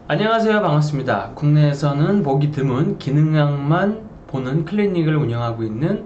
안녕하세요. 반갑습니다. 국내에서는 보기 드문 기능학만 보는 클리닉을 운영하고 있는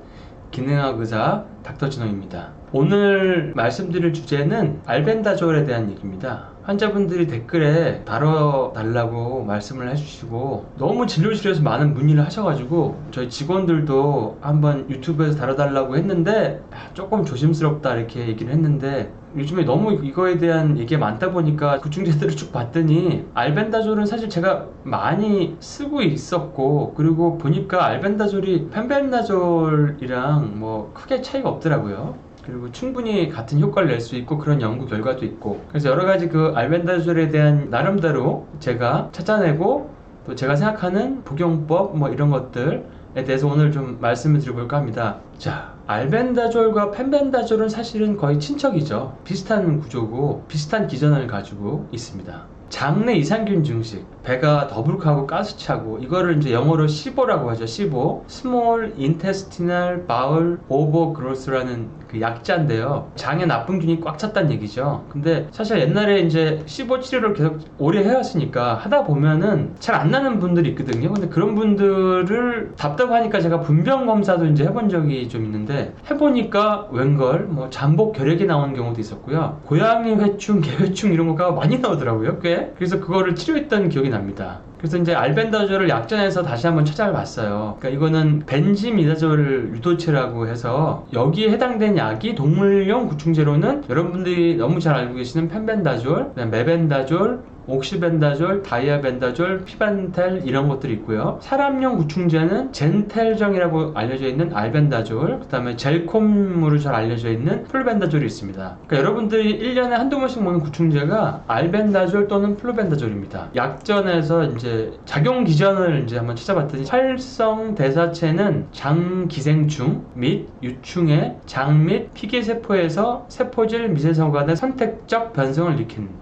기능학 의사 닥터진호입니다. 오늘 말씀드릴 주제는 알벤다졸에 대한 얘기입니다. 환자분들이 댓글에 다뤄달라고 말씀을 해주시고 너무 진료실에서 많은 문의를 하셔가지고 저희 직원들도 한번 유튜브에서 다뤄달라고 했는데 조금 조심스럽다 이렇게 얘기를 했는데 요즘에 너무 이거에 대한 얘기가 많다 보니까 구충제들을 쭉 봤더니 알벤다졸은 사실 제가 많이 쓰고 있었고, 그리고 보니까 알벤다졸이 펜벤다졸이랑 뭐 크게 차이가 없더라고요. 그리고 충분히 같은 효과를 낼 수 있고 그런 연구 결과도 있고, 그래서 여러 가지 그 알벤다졸에 대한 나름대로 제가 찾아내고 또 제가 생각하는 복용법 뭐 이런 것들에 대해서 오늘 좀 말씀을 드려볼까 합니다. 자, 알벤다졸과 펜벤다졸은 사실은 거의 친척이죠. 비슷한 구조고 비슷한 기전을 가지고 있습니다. 장내 이상균 증식, 배가 더부룩하고 가스차고, 이거를 이제 영어로 시보라고 하죠. 시보, Small Intestinal Bowel Overgrowth라는 그 약자인데요. 장에 나쁜 균이 꽉 찼다는 얘기죠. 근데 사실 옛날에 이제 시보 치료를 계속 오래 해왔으니까 하다 보면은 잘 안 나는 분들이 있거든요. 근데 그런 분들을 답답하니까 제가 분변 검사도 이제 해본 적이 좀 있는데, 해보니까 웬걸 뭐 잠복 결핵이 나오는 경우도 있었고요. 고양이 회충, 개 회충 이런 거가 많이 나오더라고요. 꽤. 그래서 그거를 치료했던 기억이 납니다. 그래서 이제 알벤다졸을 약전에서 다시 한번 찾아봤어요. 그러니까 이거는 벤지미다졸 유도체라고 해서 여기에 해당된 약이 동물용 구충제로는 여러분들이 너무 잘 알고 계시는 펜벤다졸, 메벤다졸, 옥시벤다졸, 다이아벤다졸, 피반텔 이런 것들이 있고요. 사람용 구충제는 젠텔정이라고 알려져 있는 알벤다졸, 그 다음에 젤콤으로 잘 알려져 있는 플루벤다졸이 있습니다. 그러니까 여러분들이 1년에 한두 번씩 먹는 구충제가 알벤다졸 또는 플루벤다졸입니다. 약전에서 이제 작용 기전을 이제 한번 찾아봤더니, 활성 대사체는 장 기생충 및 유충의 장 및 피계세포에서 세포질 미세소관의 선택적 변성을 일으키는,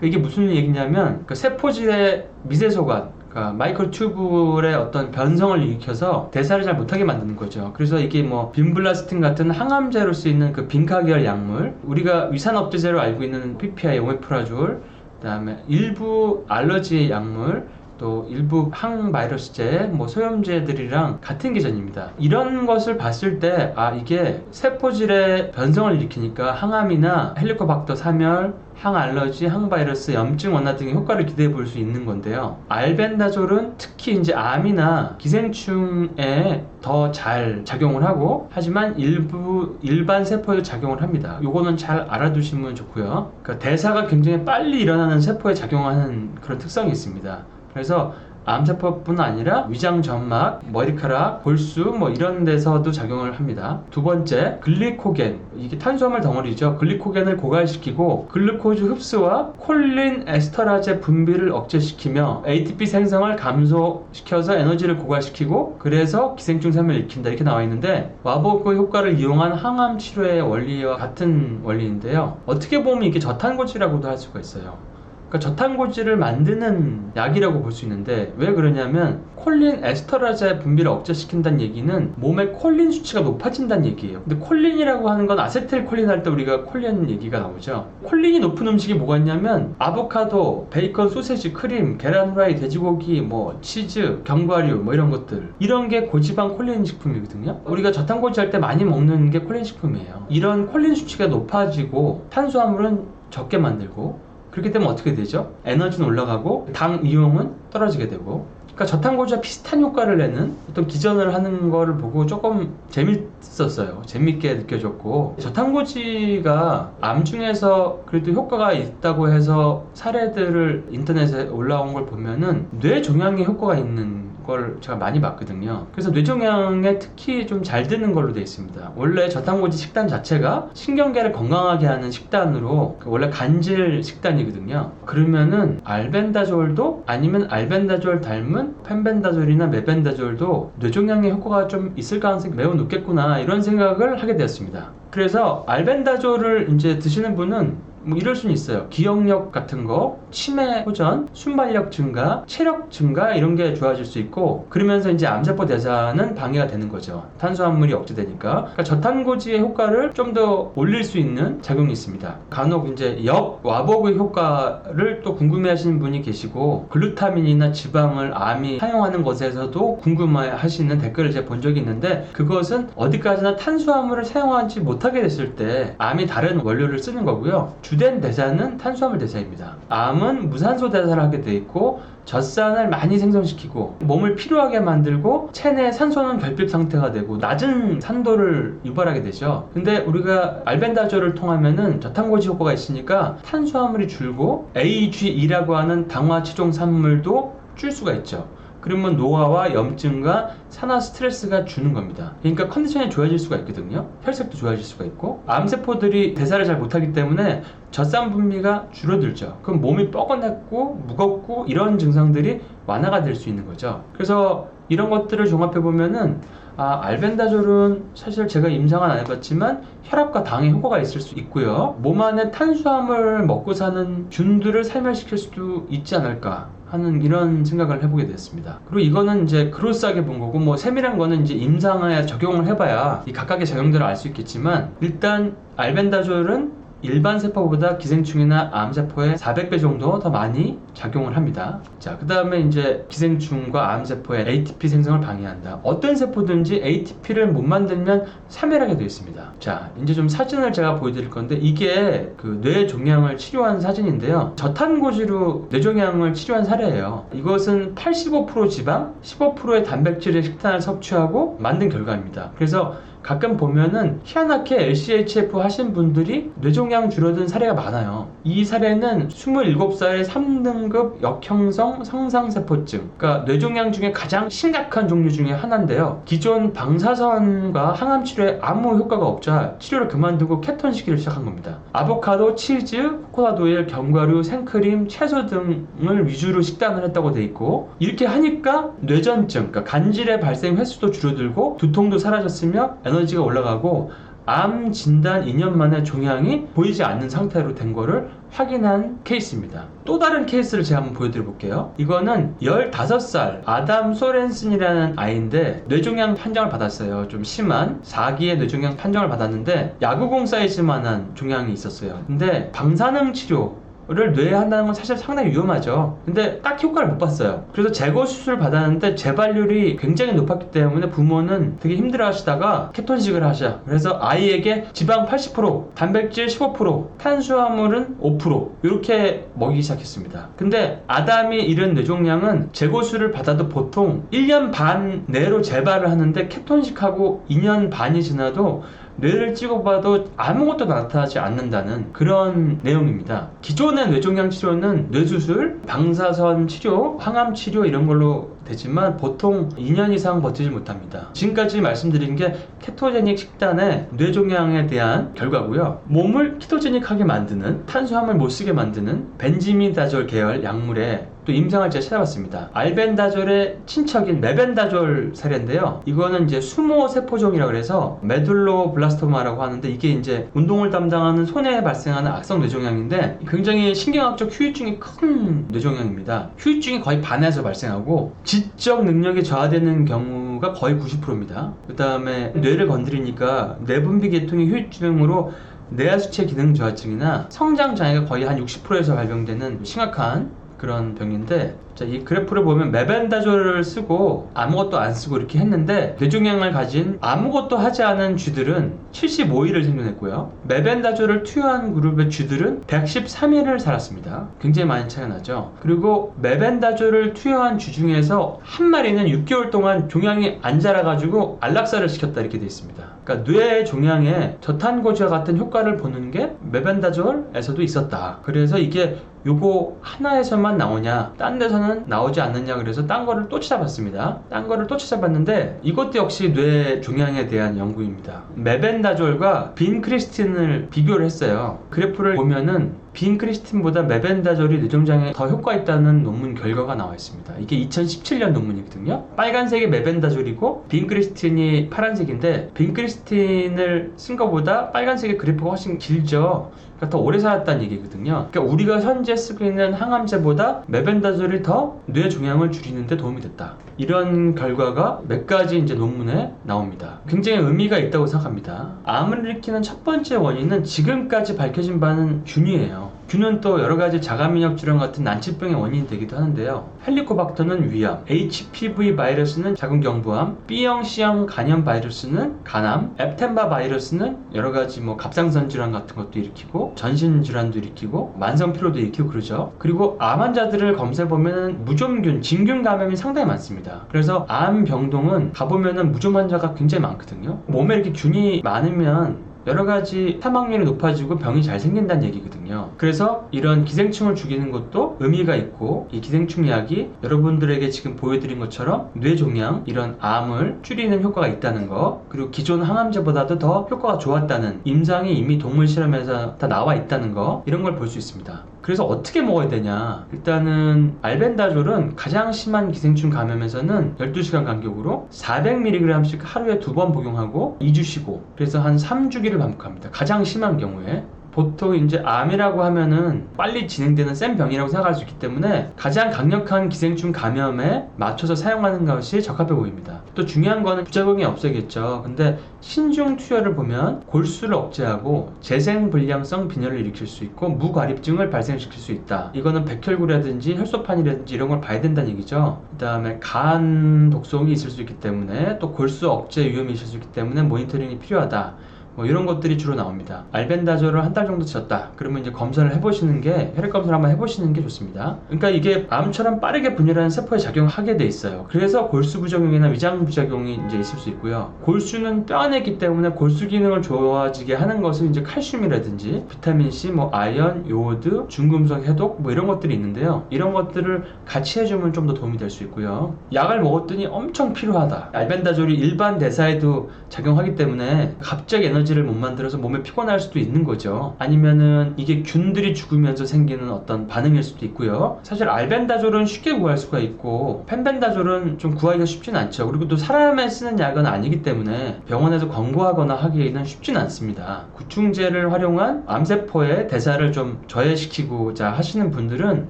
이게 무슨 얘기냐면 그 세포질의 미세소관, 그러니까 마이크로튜브의 어떤 변성을 일으켜서 대사를 잘 못하게 만드는 거죠. 그래서 이게 뭐 빈블라스틴 같은 항암제로 쓰이는 그 빈카계열 약물, 우리가 위산업제제로 알고 있는 PPI, 오메프라졸, 그다음에 일부 알러지 약물, 또 일부 항바이러스제, 뭐 소염제들이랑 같은 기전입니다. 이런 것을 봤을 때 이게 세포질의 변성을 일으키니까 항암이나 헬리코박터 사멸, 항알러지, 항바이러스, 염증 완화 등의 효과를 기대해 볼 수 있는 건데요. 알벤다졸은 특히 이제 암이나 기생충에 더 잘 작용을 하고, 하지만 일부 일반 세포에도 작용을 합니다. 요거는 잘 알아두시면 좋고요. 그러니까 대사가 굉장히 빨리 일어나는 세포에 작용하는 그런 특성이 있습니다. 그래서 암세포뿐 아니라 위장 점막, 머리카락, 골수 뭐 이런 데서도 작용을 합니다. 두 번째, 글리코겐. 이게 탄수화물 덩어리죠. 글리코겐을 고갈시키고 글루코즈 흡수와 콜린 에스터라제 분비를 억제시키며 ATP 생성을 감소시켜서 에너지를 고갈시키고, 그래서 기생충 사멸을 일으킨다 이렇게 나와 있는데, 와보그 효과를 이용한 항암 치료의 원리와 같은 원리인데요. 어떻게 보면 이게 저탄고지라고도 할 수가 있어요. 그러니까 저탄고지를 만드는 약이라고 볼 수 있는데, 왜 그러냐면 콜린 에스터라제 분비를 억제시킨다는 얘기는 몸의 콜린 수치가 높아진다는 얘기예요. 근데 콜린이라고 하는 건 아세틸콜린 할 때 우리가 콜린 얘기가 나오죠. 콜린이 높은 음식이 뭐가 있냐면 아보카도, 베이컨, 소세지, 크림, 계란 후라이, 돼지고기, 뭐 치즈, 견과류 뭐 이런 것들, 이런 게 고지방 콜린 식품이거든요. 우리가 저탄고지 할 때 많이 먹는 게 콜린 식품이에요. 이런 콜린 수치가 높아지고 탄수화물은 적게 만들고, 그렇게 되면 어떻게 되죠? 에너지는 올라가고 당 이용은 떨어지게 되고, 그러니까 저탄고지와 비슷한 효과를 내는 어떤 기전을 하는 거를 보고 조금 재밌었어요. 재밌게 느껴졌고, 저탄고지가 암 중에서 그래도 효과가 있다고 해서 사례들을 인터넷에 올라온 걸 보면은 뇌종양에 효과가 있는 걸 제가 많이 봤거든요. 그래서 뇌종양에 특히 좀 잘 드는 걸로 되어 있습니다. 원래 저탄고지 식단 자체가 신경계를 건강하게 하는 식단으로, 원래 간질 식단이거든요. 그러면은 알벤다졸도, 아니면 알벤다졸 닮은 펜벤다졸이나 메벤다졸도 뇌종양에 효과가 좀 있을 가능성이 매우 높겠구나, 이런 생각을 하게 되었습니다. 그래서 알벤다졸을 이제 드시는 분은 뭐 이럴 수는 있어요. 기억력 같은 거, 치매 호전, 순발력 증가, 체력 증가 이런 게 좋아질 수 있고, 그러면서 이제 암세포 대사는 방해가 되는 거죠. 탄수화물이 억제되니까. 그러니까 저탄고지의 효과를 좀 더 올릴 수 있는 작용이 있습니다. 간혹 이제 역와복의 효과를 또 궁금해하시는 분이 계시고, 글루타민이나 지방을 암이 사용하는 것에서도 궁금해하시는 댓글을 제가 본 적이 있는데, 그것은 어디까지나 탄수화물을 사용하지 못하게 됐을 때 암이 다른 원료를 쓰는 거고요. 주된 대사는 탄수화물 대사입니다. 암은 무산소 대사를 하게 돼 있고, 젖산을 많이 생성시키고 몸을 피로하게 만들고 체내 산소는 결핍 상태가 되고 낮은 산도를 유발하게 되죠. 근데 우리가 알벤다졸을 통하면은 저탄고지 효과가 있으니까 탄수화물이 줄고 AGE라고 하는 당화 치종 산물도 줄 수가 있죠. 그러면 노화와 염증과 산화 스트레스가 주는 겁니다. 그러니까 컨디션이 좋아질 수가 있거든요. 혈색도 좋아질 수가 있고, 암세포들이 대사를 잘 못하기 때문에 젖산 분비가 줄어들죠. 그럼 몸이 뻐근했고 무겁고 이런 증상들이 완화가 될 수 있는 거죠. 그래서 이런 것들을 종합해 보면은 알벤다졸은 사실 제가 임상은 안 해봤지만 혈압과 당에 효과가 있을 수 있고요. 몸 안에 탄수화물 먹고 사는 균들을 살멸시킬 수도 있지 않을까 하는 이런 생각을 해보게 됐습니다. 그리고 이거는 이제 그럴싸하게 본 거고, 뭐 세밀한 거는 이제 임상에 적용을 해봐야 이 각각의 작용들을 알 수 있겠지만, 일단 알벤다졸은 일반 세포보다 기생충이나 암세포에 400배 정도 더 많이 작용을 합니다. 자, 그 다음에 이제 기생충과 암세포의 ATP 생성을 방해한다. 어떤 세포든지 ATP를 못 만들면 사멸하게 되어 있습니다. 자, 이제 좀 사진을 제가 보여드릴 건데, 이게 그 뇌종양을 치료한 사진인데요. 저탄고지로 뇌종양을 치료한 사례예요. 이것은 85% 지방, 15%의 단백질의 식단을 섭취하고 만든 결과입니다. 그래서 가끔 보면은 희한하게 LCHF 하신 분들이 뇌종양 줄어든 사례가 많아요. 이 사례는 27살의 3등급 역형성 성상세포증, 그러니까 뇌종양 중에 가장 심각한 종류 중에 하나인데요. 기존 방사선과 항암 치료에 아무 효과가 없자 치료를 그만두고 케톤 시기를 시작한 겁니다. 아보카도, 치즈, 코코넛 오일, 견과류, 생크림, 채소 등을 위주로 식단을 했다고 돼 있고, 이렇게 하니까 뇌전증, 그러니까 간질의 발생 횟수도 줄어들고 두통도 사라졌으며 에너지가 올라가고 암 진단 2년 만에 종양이 보이지 않는 상태로 된 거를 확인한 케이스입니다. 또 다른 케이스를 제가 한번 보여드려 볼게요. 이거는 15살 아담 소렌슨이라는 아이인데 뇌종양 판정을 받았어요. 좀 심한 4기의 뇌종양 판정을 받았는데 야구공 사이즈만한 종양이 있었어요. 근데 방사능 치료 를 뇌에 한다는 건 사실 상당히 위험하죠. 근데 딱 효과를 못 봤어요. 그래서 제거 수술을 받았는데 재발률이 굉장히 높았기 때문에 부모는 되게 힘들어 하시다가 케톤식을 하셔. 그래서 아이에게 지방 80%, 단백질 15%, 탄수화물은 5% 이렇게 먹이기 시작했습니다. 근데 아담이 잃은 뇌종양은 제거수를 받아도 보통 1년 반 내로 재발을 하는데 케톤식하고 2년 반이 지나도 뇌를 찍어봐도 아무것도 나타나지 않는다는 그런 내용입니다. 기존의 뇌종양 치료는 뇌수술, 방사선 치료, 항암 치료 이런 걸로 되지만 보통 2년 이상 버티지 못합니다. 지금까지 말씀드린 게 케토제닉 식단의 뇌종양에 대한 결과고요. 몸을 키토제닉하게 만드는, 탄수화물 못 쓰게 만드는 벤지미다졸 계열 약물에 또 임상을 제가 찾아봤습니다. 알벤다졸의 친척인 메벤다졸 사례인데요. 이거는 이제 수모 세포종이라고 해서 메둘로블라스토마라고 하는데, 이게 이제 운동을 담당하는 손에 발생하는 악성 뇌종양인데 굉장히 신경학적 후유증이 큰 뇌종양입니다. 후유증이 거의 반에서 발생하고 지적 능력이 저하되는 경우가 거의 90%입니다. 그 다음에 뇌를 건드리니까 뇌분비 계통의 후유증으로 뇌하수체 기능 저하증이나 성장 장애가 거의 한 60%에서 발병되는 심각한 그런 병인데, 자, 이 그래프를 보면 메벤다졸을 쓰고 아무것도 안 쓰고 이렇게 했는데 뇌종양을 가진 아무것도 하지 않은 쥐들은 75일을 생존했고요. 메벤다졸을 투여한 그룹의 쥐들은 113일을 살았습니다. 굉장히 많이 차이가 나죠. 그리고 메벤다졸을 투여한 쥐 중에서 한 마리는 6개월 동안 종양이 안 자라가지고 안락사를 시켰다 이렇게 돼 있습니다. 그러니까 뇌 종양에 저탄고지와 같은 효과를 보는 게 메벤다졸에서도 있었다. 그래서 이게 요거 하나에서만 나오냐, 딴 데서는 나오지 않느냐, 그래서 딴 거를 또 찾아봤습니다. 딴 거를 또 찾아봤는데 이것도 역시 뇌 종양에 대한 연구입니다. 메벤다졸과 빈크리스틴을 비교를 했어요. 그래프를 보면은 빈크리스틴보다 메벤다졸이 뇌종장에 더 효과 있다는 논문 결과가 나와 있습니다. 이게 2017년 논문이거든요. 빨간색이 메벤다졸이고 빈크리스틴이 파란색인데 빈크리스틴을 쓴 것보다 빨간색의 그래프가 훨씬 길죠. 그러니까 더 오래 살았다는 얘기거든요. 그러니까 우리가 현재 쓰고 있는 항암제보다 메벤다졸이 더 뇌종양을 줄이는 데 도움이 됐다. 이런 결과가 몇 가지 이제 논문에 나옵니다. 굉장히 의미가 있다고 생각합니다. 암을 일으키는 첫 번째 원인은 지금까지 밝혀진 바는 균이에요. 균은 또 여러 가지 자가면역 질환 같은 난치병의 원인이 되기도 하는데요. 헬리코박터는 위암, HPV 바이러스는 자궁경부암, B형, C형 간염 바이러스는 간암, 앱텐바 바이러스는 여러 가지 뭐 갑상선 질환 같은 것도 일으키고 전신 질환도 일으키고 만성 피로도 일으키고 그러죠. 그리고 암 환자들을 검사해 보면 무좀균, 진균 감염이 상당히 많습니다. 그래서 암 병동은 가보면은 무좀 환자가 굉장히 많거든요. 몸에 이렇게 균이 많으면 여러 가지 사망률이 높아지고 병이 잘 생긴다는 얘기거든요. 그래서 이런 기생충을 죽이는 것도 의미가 있고, 이 기생충 약이 여러분들에게 지금 보여드린 것처럼 뇌종양, 이런 암을 줄이는 효과가 있다는 거, 그리고 기존 항암제보다도 더 효과가 좋았다는 임상이 이미 동물 실험에서 다 나와 있다는 거, 이런 걸 볼 수 있습니다. 그래서 어떻게 먹어야 되냐? 일단은 알벤다졸은 가장 심한 기생충 감염에서는 12시간 간격으로 400mg씩 하루에 2번 복용하고 2주 쉬고, 그래서 한 3주기를 반복합니다. 가장 심한 경우에. 보통 이제 암이라고 하면은 빨리 진행되는 센 병이라고 생각할 수 있기 때문에 가장 강력한 기생충 감염에 맞춰서 사용하는 것이 적합해 보입니다. 또 중요한 거는 부작용이 없어야겠죠. 근데 신중 투여를 보면 골수를 억제하고 재생불량성 빈혈을 일으킬 수 있고 무과립증을 발생시킬 수 있다. 이거는 백혈구라든지 혈소판이라든지 이런 걸 봐야 된다는 얘기죠. 그 다음에 간 독성이 있을 수 있기 때문에 또 골수 억제 위험이 있을 수 있기 때문에 모니터링이 필요하다. 뭐 이런 것들이 주로 나옵니다. 알벤다졸을 한 달 정도 쳤다. 그러면 이제 검사를 해보시는 게, 혈액 검사를 한번 해보시는 게 좋습니다. 그러니까 이게 암처럼 빠르게 분열하는 세포에 작용하게 돼 있어요. 그래서 골수 부작용이나 위장 부작용이 이제 있을 수 있고요. 골수는 뼈 안에 있기 때문에 골수 기능을 좋아지게 하는 것은 이제 칼슘이라든지 비타민 C, 뭐 아연, 요오드, 중금속 해독 뭐 이런 것들이 있는데요. 이런 것들을 같이 해주면 좀 더 도움이 될 수 있고요. 약을 먹었더니 엄청 필요하다. 알벤다졸이 일반 대사에도 작용하기 때문에 갑자기 에너지를 못 만들어서 몸에 피곤할 수도 있는 거죠. 아니면은 이게 균들이 죽으면서 생기는 어떤 반응일 수도 있고요. 사실 알벤다졸은 쉽게 구할 수가 있고 펜벤다졸은 좀 구하기가 쉽진 않죠. 그리고 또 사람에 쓰는 약은 아니기 때문에 병원에서 권고하거나 하기에는 쉽진 않습니다. 구충제를 활용한 암세포의 대사를 좀 저해시키고자 하시는 분들은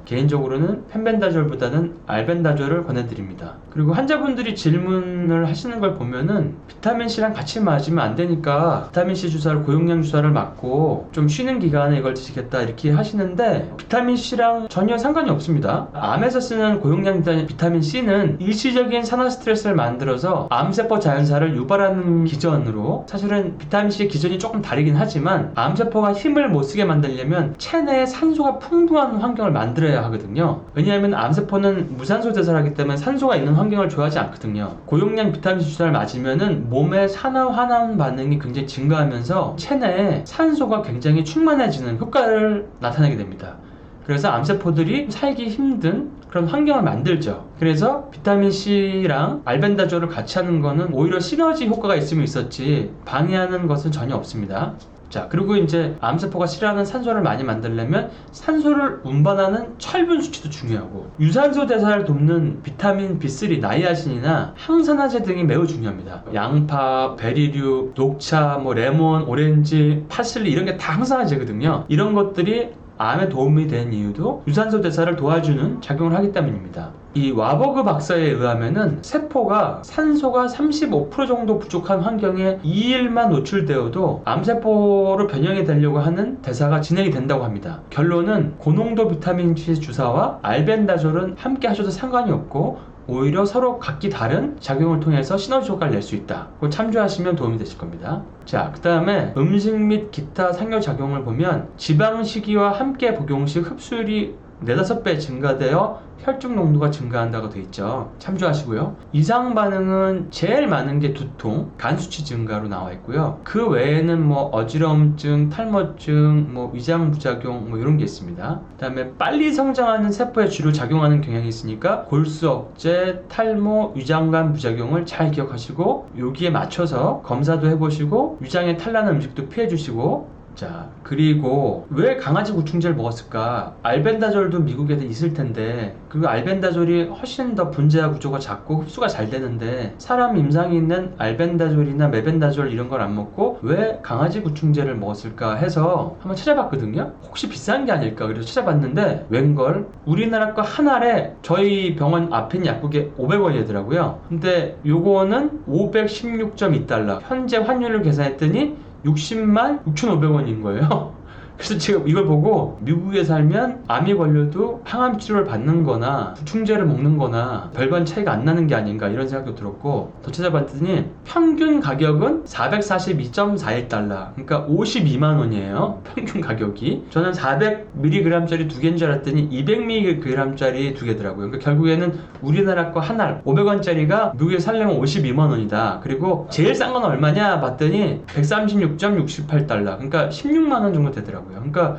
개인적으로는 펜벤다졸보다는 알벤다졸을 권해드립니다. 그리고 환자분들이 질문을 하시는 걸 보면은 비타민C랑 같이 맞으면 안 되니까 비타민C 주사를, 고용량 주사를 맞고 좀 쉬는 기간에 이걸 드시겠다 이렇게 하시는데, 비타민C랑 전혀 상관이 없습니다. 암에서 쓰는 고용량 비타민C는 일시적인 산화 스트레스를 만들어서 암세포 자연사를 유발하는 기전으로, 사실은 비타민C의 기전이 조금 다르긴 하지만 암세포가 힘을 못 쓰게 만들려면 체내에 산소가 풍부한 환경을 만들어야 하거든요. 왜냐하면 암세포는 무산소 대사를 하기 때문에 산소가 있는 환경을 좋아하지 않거든요. 고용량 비타민C 주사를 맞으면은 몸의 산화 환원 반응이 굉장히 증가하면서 체내에 산소가 굉장히 충만해지는 효과를 나타내게 됩니다. 그래서 암세포들이 살기 힘든 그런 환경을 만들죠. 그래서 비타민C랑 알벤다졸을 같이 하는 거는 오히려 시너지 효과가 있으면 있었지 방해하는 것은 전혀 없습니다. 자, 그리고 이제 암세포가 싫어하는 산소를 많이 만들려면 산소를 운반하는 철분 수치도 중요하고, 유산소 대사를 돕는 비타민 B3, 나이아신이나 항산화제 등이 매우 중요합니다. 양파, 베리류, 녹차, 뭐 레몬, 오렌지, 파슬리 이런 게 다 항산화제거든요. 이런 것들이 암에 도움이 되는 이유도 유산소 대사를 도와주는 작용을 하기 때문입니다. 이 와버그 박사에 의하면은 세포가 산소가 35% 정도 부족한 환경에 2일만 노출되어도 암세포로 변형이 되려고 하는 대사가 진행이 된다고 합니다. 결론은 고농도 비타민C 주사와 알벤다졸은 함께 하셔도 상관이 없고 오히려 서로 각기 다른 작용을 통해서 시너지 효과를 낼 수 있다. 그걸 참조하시면 도움이 되실 겁니다. 자, 그 다음에 음식 및 기타 상호작용을 보면 지방식이와 함께 복용 시 흡수율이 4-5배 증가되어 혈중 농도가 증가한다고 되어 있죠. 참조하시고요. 이상 반응은 제일 많은 게 두통, 간 수치 증가로 나와 있고요. 그 외에는 뭐 어지러움증, 탈모증, 뭐 위장 부작용 뭐 이런 게 있습니다. 그 다음에 빨리 성장하는 세포에 주로 작용하는 경향이 있으니까 골수 억제, 탈모, 위장관 부작용을 잘 기억하시고 여기에 맞춰서 검사도 해보시고 위장에 탈나는 음식도 피해주시고 자, 그리고 왜 강아지 구충제를 먹었을까? 알벤다졸도 미국에도 있을 텐데 그 알벤다졸이 훨씬 더 분자 구조가 작고 흡수가 잘 되는데 사람 임상이 있는 알벤다졸이나 메벤다졸 이런 걸 안 먹고 왜 강아지 구충제를 먹었을까 해서 한번 찾아봤거든요. 혹시 비싼 게 아닐까 그래서 찾아봤는데 웬걸 우리나라 거 한 알에 저희 병원 앞에 있는 약국에 500원이더라고요. 근데 요거는 516.2달러 현재 환율을 계산했더니 60만 6,500원인 거예요. 그래서 제가 이걸 보고 미국에 살면 암이 걸려도 항암 치료를 받는 거나 구충제를 먹는 거나 별반 차이가 안 나는 게 아닌가 이런 생각도 들었고 더 찾아봤더니 평균 가격은 442.41달러 그러니까 52만 원이에요. 평균 가격이. 저는 400mg짜리 두 개인 줄 알았더니 200mg짜리 두 개더라고요. 그러니까 결국에는 우리나라 거 한 알 500원짜리가 미국에 살려면 52만 원이다. 그리고 제일 싼 건 얼마냐 봤더니 136.68달러 그러니까 16만 원 정도 되더라고요. 그러니까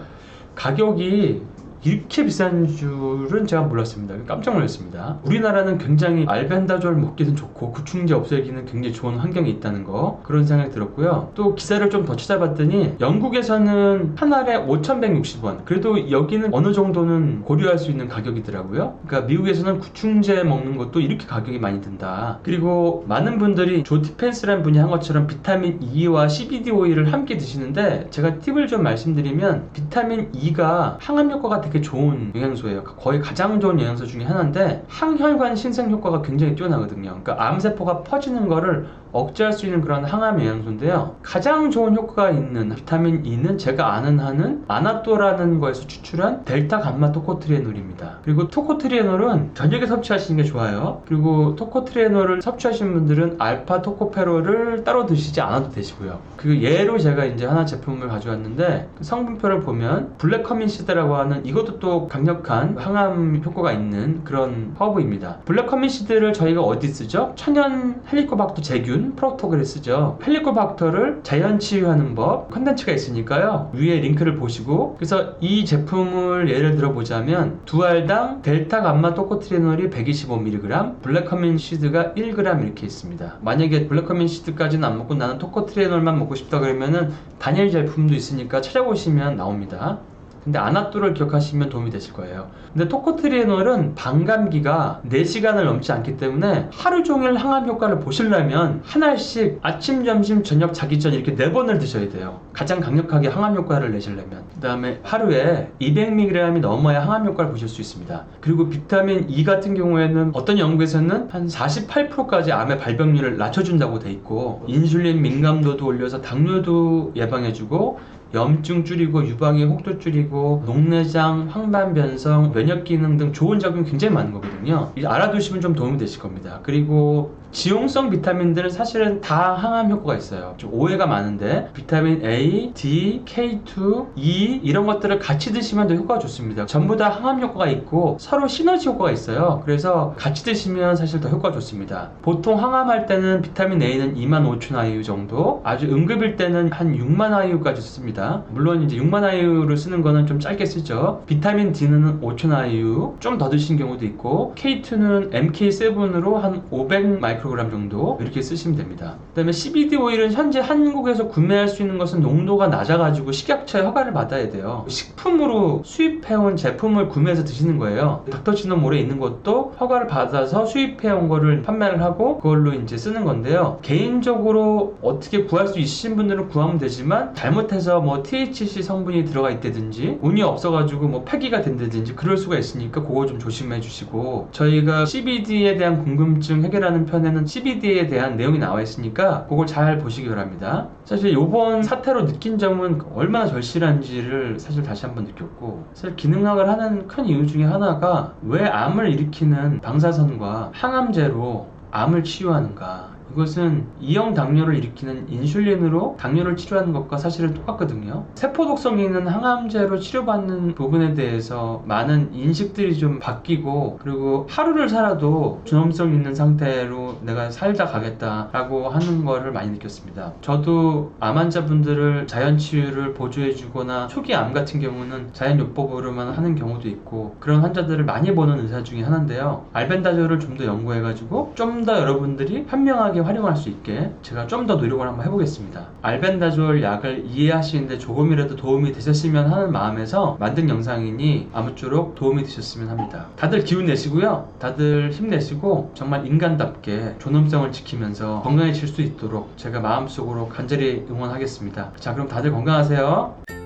가격이 이렇게 비싼 줄은 제가 몰랐습니다. 깜짝 놀랐습니다. 우리나라는 굉장히 알벤다졸 먹기는 좋고 구충제 없애기는 굉장히 좋은 환경이 있다는 거 그런 생각이 들었고요. 또 기사를 좀 더 찾아봤더니 영국에서는 한 알에 5,160원 그래도 여기는 어느 정도는 고려할 수 있는 가격이더라고요. 그러니까 미국에서는 구충제 먹는 것도 이렇게 가격이 많이 든다. 그리고 많은 분들이 조 디펜스라는 분이 한 것처럼 비타민 E와 CBD 오일을 함께 드시는데 제가 팁을 좀 말씀드리면 비타민 E가 항암 효과가 되게 좋은 영양소예요. 거의 가장 좋은 영양소 중에 하나인데 항혈관 신생 효과가 굉장히 뛰어나거든요. 그러니까 암세포가 퍼지는 거를 억제할 수 있는 그런 항암 영양소인데요. 가장 좋은 효과가 있는 비타민 E는 제가 아는 한은 아나또라는 거에서 추출한 델타 감마 토코트리에놀입니다. 그리고 토코트리에놀은 저녁에 섭취하시는 게 좋아요. 그리고 토코트리에놀을 섭취하시는 분들은 알파 토코페롤을 따로 드시지 않아도 되시고요. 그 예로 제가 이제 하나 제품을 가져왔는데 그 성분표를 보면 블랙커민시드라고 하는 이것도 또 강력한 항암 효과가 있는 그런 허브입니다. 블랙커민시드를 저희가 어디 쓰죠? 천연 헬리코박터 제균 프로토그를 쓰죠. 헬리코박터를 자연 치유하는 법 컨텐츠가 있으니까요. 위에 링크를 보시고 그래서 이 제품을 예를 들어 보자면 두 알당 델타 감마 토코트리에놀이 125mg, 블랙커민시드가 1g 이렇게 있습니다. 만약에 블랙커민시드까지는 안 먹고 나는 토코트리에놀만 먹고 싶다 그러면은 단일 제품도 있으니까 찾아보시면 나옵니다. 근데 아나또를 기억하시면 도움이 되실 거예요. 근데 토코트리에놀은 반감기가 4시간을 넘지 않기 때문에 하루 종일 항암 효과를 보시려면 한 알씩 아침, 점심, 저녁, 자기 전 이렇게 4번을 드셔야 돼요. 가장 강력하게 항암 효과를 내시려면. 그 다음에 하루에 200mg이 넘어야 항암 효과를 보실 수 있습니다. 그리고 비타민 E 같은 경우에는 어떤 연구에서는 한 48%까지 암의 발병률을 낮춰준다고 돼 있고 인슐린 민감도도 올려서 당뇨도 예방해주고 염증 줄이고 유방의 혹도 줄이고 녹내장, 황반변성, 면역기능 등 좋은 작용이 굉장히 많은 거거든요. 알아두시면 좀 도움이 되실 겁니다. 그리고 지용성 비타민들은 사실은 다 항암 효과가 있어요. 좀 오해가 많은데 비타민 A, D, K2, E 이런 것들을 같이 드시면 더 효과가 좋습니다. 전부 다 항암 효과가 있고 서로 시너지 효과가 있어요. 그래서 같이 드시면 사실 더 효과가 좋습니다. 보통 항암할 때는 비타민 A는 25,000 IU 정도, 아주 응급일 때는 한 6만 IU까지 씁니다. 물론 이제 6만 IU를 쓰는 거는 좀 짧게 쓰죠. 비타민 D는 5,000 IU, 좀 더 드신 경우도 있고 K2는 MK7으로 한 500 마이크로그램 정도 이렇게 쓰시면 됩니다. 그 다음에 CBD 오일은 현재 한국에서 구매할 수 있는 것은 농도가 낮아가지고 식약처의 허가를 받아야 돼요. 식품으로 수입해온 제품을 구매해서 드시는 거예요. 닥터진홈몰에 있는 것도 허가를 받아서 수입해온 거를 판매를 하고 그걸로 이제 쓰는 건데요. 개인적으로 어떻게 구할 수 있으신 분들은 구하면 되지만 잘못해서 뭐 THC 성분이 들어가 있다든지 운이 없어가지고 뭐 폐기가 된다든지 그럴 수가 있으니까 그거 좀 조심해 주시고 저희가 CBD에 대한 궁금증 해결하는 편에는 CBD에 대한 내용이 나와 있으니까 그걸 잘 보시기 바랍니다. 사실 이번 사태로 느낀 점은 얼마나 절실한지를 사실 다시 한번 느꼈고 사실 기능학을 하는 큰 이유 중에 하나가 왜 암을 일으키는 방사선과 항암제로 암을 치유하는가. 이것은 E형 당뇨를 일으키는 인슐린으로 당뇨를 치료하는 것과 사실은 똑같거든요. 세포 독성이 있는 항암제로 치료받는 부분에 대해서 많은 인식들이 좀 바뀌고 그리고 하루를 살아도 존엄성 있는 상태로 내가 살다 가겠다라고 하는 거를 많이 느꼈습니다. 저도 암 환자분들을 자연 치유를 보조해 주거나 초기 암 같은 경우는 자연요법으로만 하는 경우도 있고 그런 환자들을 많이 보는 의사 중에 하나인데요. 알벤다졸을 좀 더 연구해가지고 좀 더 여러분들이 현명하게 안전하게 활용할 수 있게 제가 좀 더 노력을 한번 해보겠습니다. 알벤다졸 약을 이해하시는데 조금이라도 도움이 되셨으면 하는 마음에서 만든 영상이니 아무쪼록 도움이 되셨으면 합니다. 다들 기운 내시고요. 다들 힘내시고 정말 인간답게 존엄성을 지키면서 건강해질 수 있도록 제가 마음속으로 간절히 응원하겠습니다. 자, 그럼 다들 건강하세요.